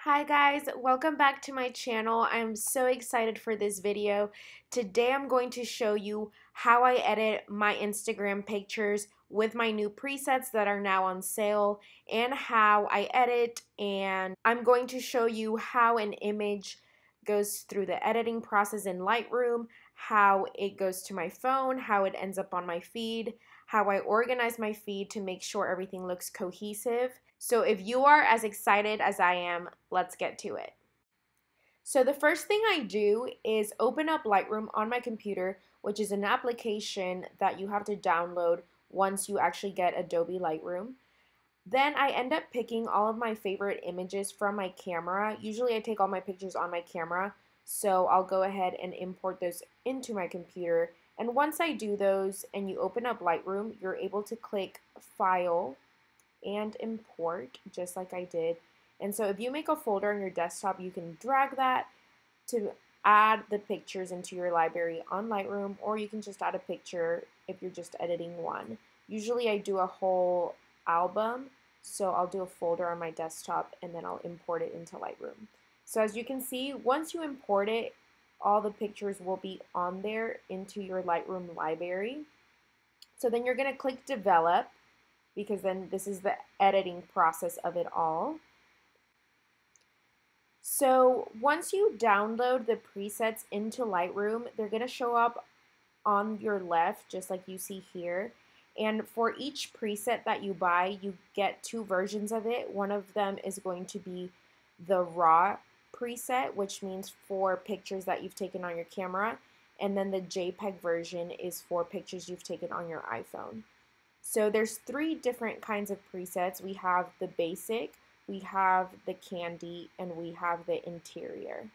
Hi guys, welcome back to my channel. I'm so excited for this video. Today I'm going to show you how I edit my Instagram pictures with my new presets that are now on sale and how I edit, and I'm going to show you how an image goes through the editing process in Lightroom, how it goes to my phone, how it ends up on my feed, how I organize my feed to make sure everything looks cohesive. So if you are as excited as I am, let's get to it. So the first thing I do is open up Lightroom on my computer, which is an application that you have to download once you actually get Adobe Lightroom. Then I end up picking all of my favorite images from my camera. Usually I take all my pictures on my camera, so I'll go ahead and import those into my computer. And once I do those and you open up Lightroom, you're able to click File and import just like I did. And so if you make a folder on your desktop, you can drag that to add the pictures into your library on Lightroom, or you can just add a picture if you're just editing one. Usually I do a whole album, so I'll do a folder on my desktop and then I'll import it into Lightroom. So as you can see, once you import it, all the pictures will be on there into your Lightroom library. So then you're going to click Develop, because then this is the editing process of it all. So once you download the presets into Lightroom, they're going to show up on your left, just like you see here. And for each preset that you buy, you get two versions of it. One of them is going to be the raw preset, which means for pictures that you've taken on your camera. And then the JPEG version is for pictures you've taken on your iPhone. So there's three different kinds of presets. We have the basic, we have the candy, and we have the interior.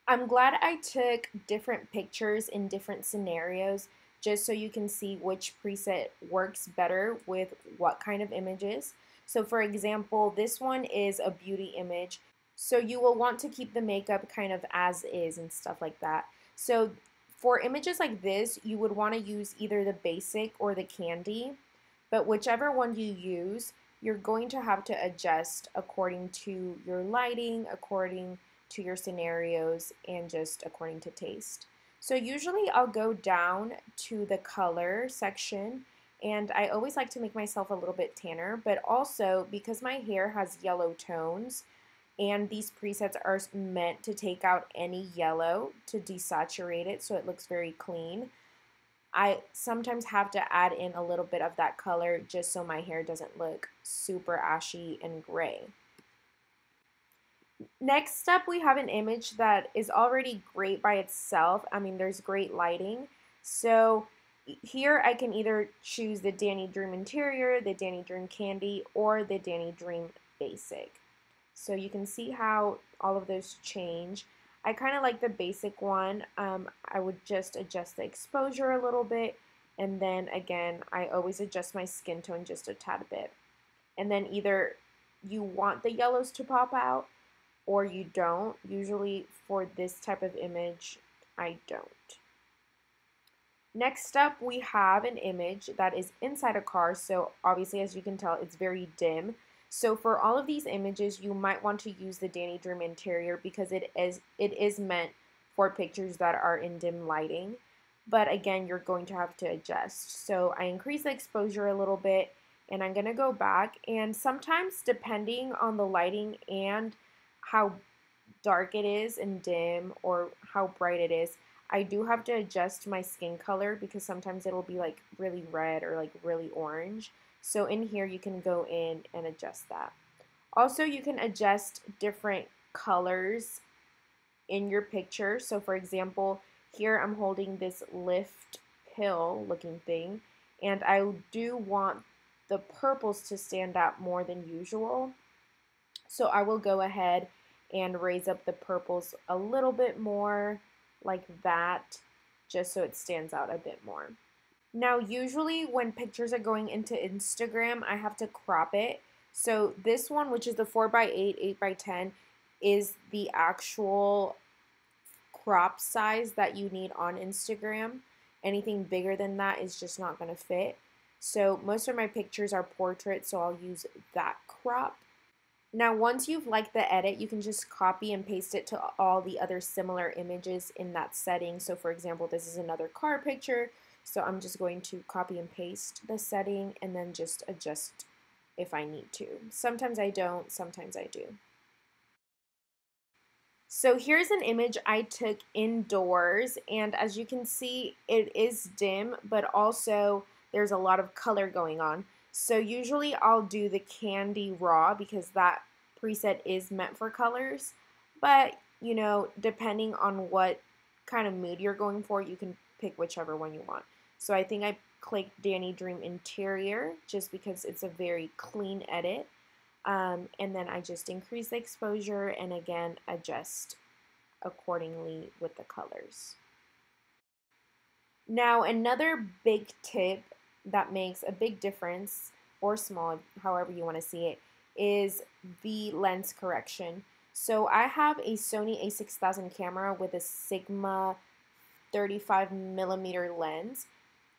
I'm glad I took different pictures in different scenarios just so you can see which preset works better with what kind of images. So for example, this one is a beauty image, so you will want to keep the makeup kind of as is and stuff like that. So for images like this, you would want to use either the basic or the candy. But whichever one you use, you're going to have to adjust according to your lighting, according to your scenarios, and just according to taste. So usually I'll go down to the color section, and I always like to make myself a little bit tanner, but also because my hair has yellow tones, and these presets are meant to take out any yellow to desaturate it so it looks very clean, I sometimes have to add in a little bit of that color just so my hair doesn't look super ashy and gray. Next up, we have an image that is already great by itself. I mean, there's great lighting. So here I can either choose the Danny Dream Interior, the Danny Dream Candy, or the Danny Dream Basic. So you can see how all of those change. I kind of like the basic one. I would just adjust the exposure a little bit, and then again, I always adjust my skin tone just a tad bit. And then either you want the yellows to pop out or you don't. Usually for this type of image, I don't. Next up, we have an image that is inside a car, so obviously as you can tell, it's very dim. So for all of these images, you might want to use the Danny Dream Interior because it is meant for pictures that are in dim lighting. But again, you're going to have to adjust. So I increase the exposure a little bit, and I'm going to go back. And sometimes, depending on the lighting and how dark it is and dim or how bright it is, I do have to adjust my skin color because sometimes it'll be like really red or like really orange. So in here you can go in and adjust that. Also, you can adjust different colors in your picture. So for example, here I'm holding this lift pill looking thing, and I do want the purples to stand out more than usual. So I will go ahead and raise up the purples a little bit more like that, just so it stands out a bit more. Now, usually when pictures are going into Instagram, I have to crop it. So this one, which is the 4x8, 8x10, is the actual crop size that you need on Instagram. Anything bigger than that is just not going to fit. So most of my pictures are portraits, so I'll use that crop. Now, once you've liked the edit, you can just copy and paste it to all the other similar images in that setting. So for example, this is another car picture. So I'm just going to copy and paste the setting and then just adjust if I need to. Sometimes I don't, sometimes I do. So here's an image I took indoors, and as you can see, it is dim, but also there's a lot of color going on. So usually I'll do the candy raw because that preset is meant for colors, but you know, depending on what kind of mood you're going for, you can pick whichever one you want. So I think I clicked Danny Dream Interior just because it's a very clean edit. And then I just increase the exposure and again adjust accordingly with the colors. Now another big tip that makes a big difference, or small, however you want to see it, is the lens correction. So I have a Sony a6000 camera with a Sigma 35mm lens.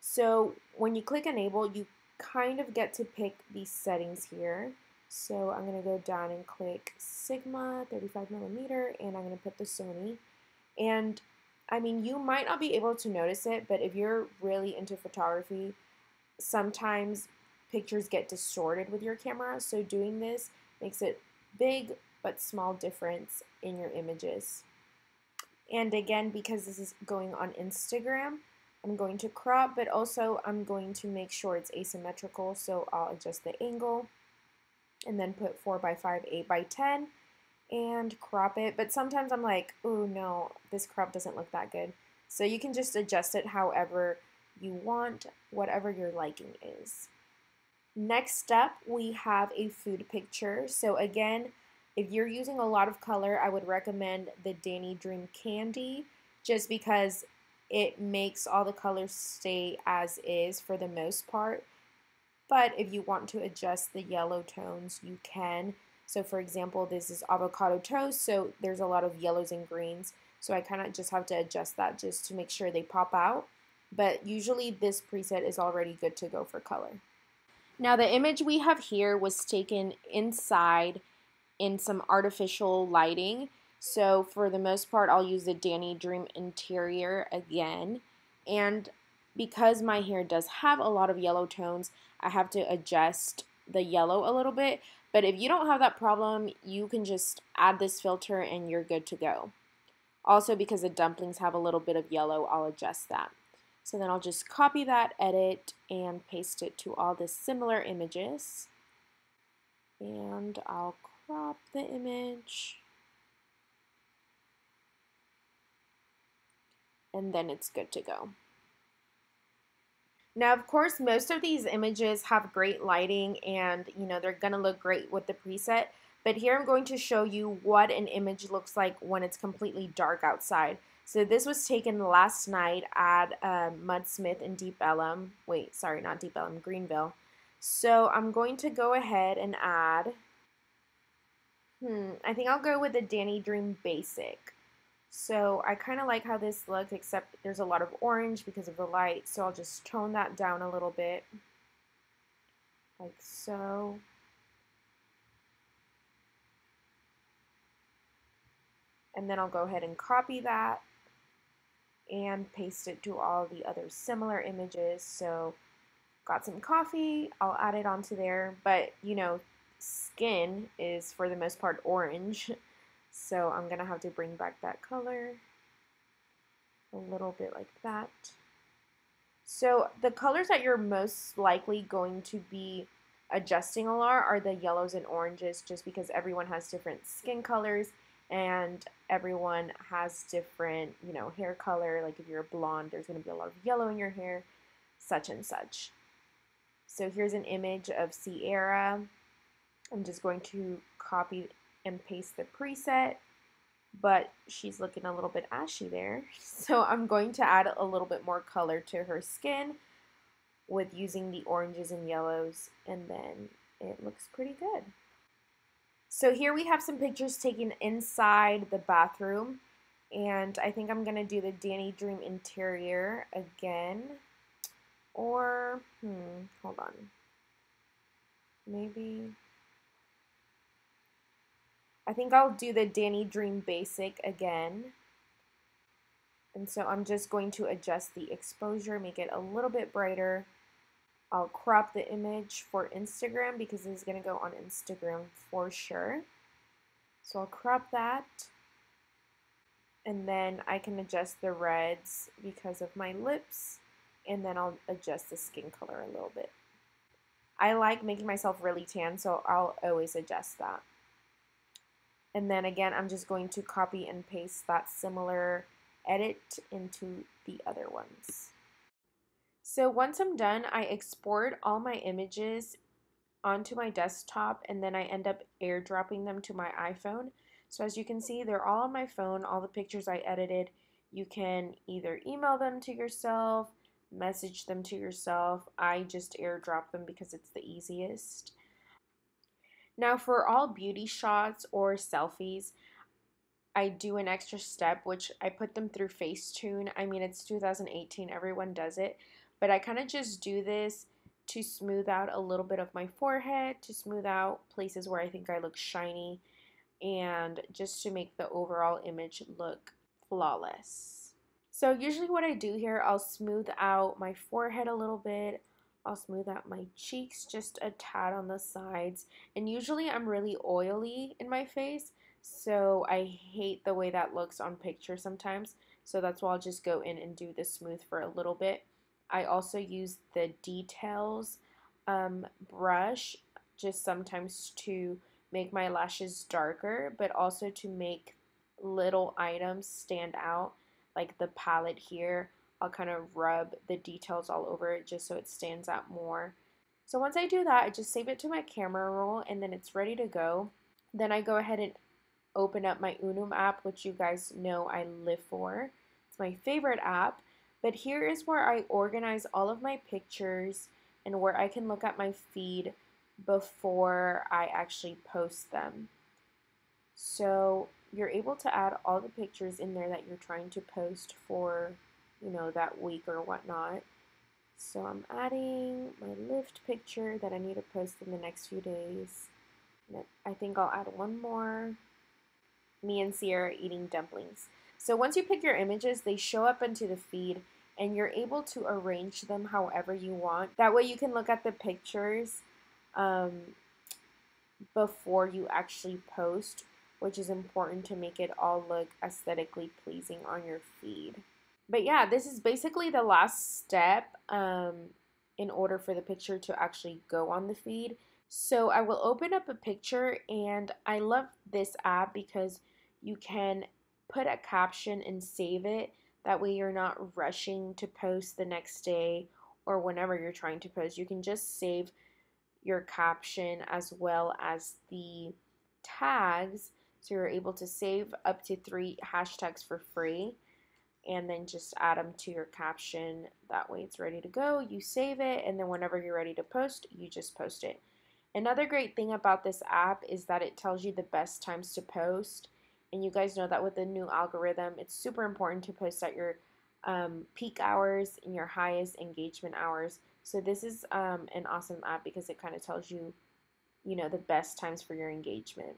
So when you click enable, you kind of get to pick these settings here. So I'm going to go down and click Sigma 35mm and I'm going to put the Sony. And I mean, you might not be able to notice it, but if you're really into photography, sometimes pictures get distorted with your camera. So doing this makes it big but small difference in your images. And again, because this is going on Instagram, I'm going to crop, but also I'm going to make sure it's asymmetrical, so I'll adjust the angle and then put 4x5, 8x10 and crop it. But sometimes I'm like, oh no, this crop doesn't look that good. So you can just adjust it however you want, whatever your liking is. Next up, we have a food picture. So again, if you're using a lot of color, I would recommend the Danny Dream Candy just because it makes all the colors stay as is for the most part. But if you want to adjust the yellow tones, you can. So for example, this is avocado toast, so there's a lot of yellows and greens. So I kind of just have to adjust that just to make sure they pop out. But usually this preset is already good to go for color. Now the image we have here was taken inside in some artificial lighting. So for the most part, I'll use the Danny Dream Interior again. And because my hair does have a lot of yellow tones, I have to adjust the yellow a little bit. But if you don't have that problem, you can just add this filter and you're good to go. Also, because the dumplings have a little bit of yellow, I'll adjust that. So then I'll just copy that edit and paste it to all the similar images. And I'll crop the image. And then it's good to go. Now, of course, most of these images have great lighting and, you know, they're going to look great with the preset. But here I'm going to show you what an image looks like when it's completely dark outside. So this was taken last night at Mudsmith in Deep Ellum. Wait, sorry, not Deep Ellum, Greenville. So I'm going to go ahead and add, I think I'll go with the Danny Dream Basic. So I kind of like how this looks, except there's a lot of orange because of the light. So I'll just tone that down a little bit, like so. And then I'll go ahead and copy that and paste it to all the other similar images. So got some coffee, I'll add it onto there. But you know, skin is for the most part orange. So I'm gonna have to bring back that color a little bit like that. So the colors that you're most likely going to be adjusting a lot are the yellows and oranges, just because everyone has different skin colors and everyone has different, you know, hair color. Like if you're a blonde, there's going to be a lot of yellow in your hair, such and such. So here's an image of Sierra. I'm just going to copy and paste the preset, but she's looking a little bit ashy there. So I'm going to add a little bit more color to her skin with using the oranges and yellows, and then it looks pretty good. So here we have some pictures taken inside the bathroom, and I think I'm going to do the Danny Dream Interior again, or, hold on, maybe, I think I'll do the Danny Dream Basic again. And so I'm just going to adjust the exposure, make it a little bit brighter. I'll crop the image for Instagram because it's going to go on Instagram for sure. So I'll crop that. And then I can adjust the reds because of my lips. And then I'll adjust the skin color a little bit. I like making myself really tan, so I'll always adjust that. And then again, I'm just going to copy and paste that similar edit into the other ones. So once I'm done, I export all my images onto my desktop, and then I end up airdropping them to my iPhone. So as you can see, they're all on my phone, all the pictures I edited. You can either email them to yourself, message them to yourself. I just airdrop them because it's the easiest. Now for all beauty shots or selfies, I do an extra step, which I put them through Facetune. I mean, it's 2018, everyone does it, but I kind of just do this to smooth out a little bit of my forehead, to smooth out places where I think I look shiny, and just to make the overall image look flawless. So usually what I do here, I'll smooth out my forehead a little bit. I'll smooth out my cheeks just a tad on the sides. And usually I'm really oily in my face, so I hate the way that looks on pictures sometimes. So that's why I'll just go in and do the smooth for a little bit. I also use the details brush just sometimes to make my lashes darker, but also to make little items stand out, like the palette here. I'll kind of rub the details all over it just so it stands out more. So once I do that, I just save it to my camera roll, and then it's ready to go. Then I go ahead and open up my Unum app, which you guys know I live for. It's my favorite app. But here is where I organize all of my pictures and where I can look at my feed before I actually post them. So you're able to add all the pictures in there that you're trying to post for, you know, that week or whatnot. So I'm adding my lift picture that I need to post in the next few days. I think I'll add one more. Me and Sierra eating dumplings. So once you pick your images, they show up into the feed, and you're able to arrange them however you want. That way you can look at the pictures before you actually post, which is important to make it all look aesthetically pleasing on your feed. But yeah, this is basically the last step in order for the picture to actually go on the feed. So I will open up a picture, and I love this app because you can put a caption and save it. That way you're not rushing to post the next day or whenever you're trying to post. You can just save your caption as well as the tags. So you're able to save up to 3 hashtags for free, and then just add them to your caption. That way it's ready to go. You save it, and then whenever you're ready to post, you just post it. Another great thing about this app is that it tells you the best times to post. And you guys know that with the new algorithm, it's super important to post at your peak hours and your highest engagement hours. So this is an awesome app because it kind of tells you, you know, the best times for your engagement.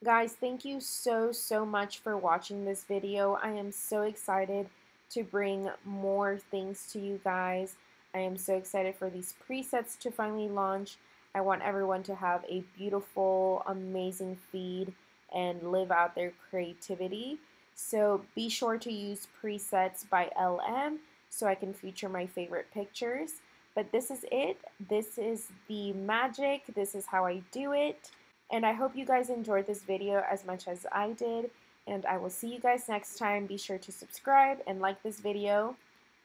Guys, thank you so much for watching this video. I am so excited to bring more things to you guys. I am so excited for these presets to finally launch. I want everyone to have a beautiful, amazing feed and live out their creativity. So be sure to use presets by LM so I can feature my favorite pictures. But this is it. This is the magic. This is how I do it. And I hope you guys enjoyed this video as much as I did. And I will see you guys next time. Be sure to subscribe and like this video.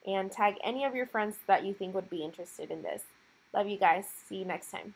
And tag any of your friends that you think would be interested in this. Love you guys. See you next time.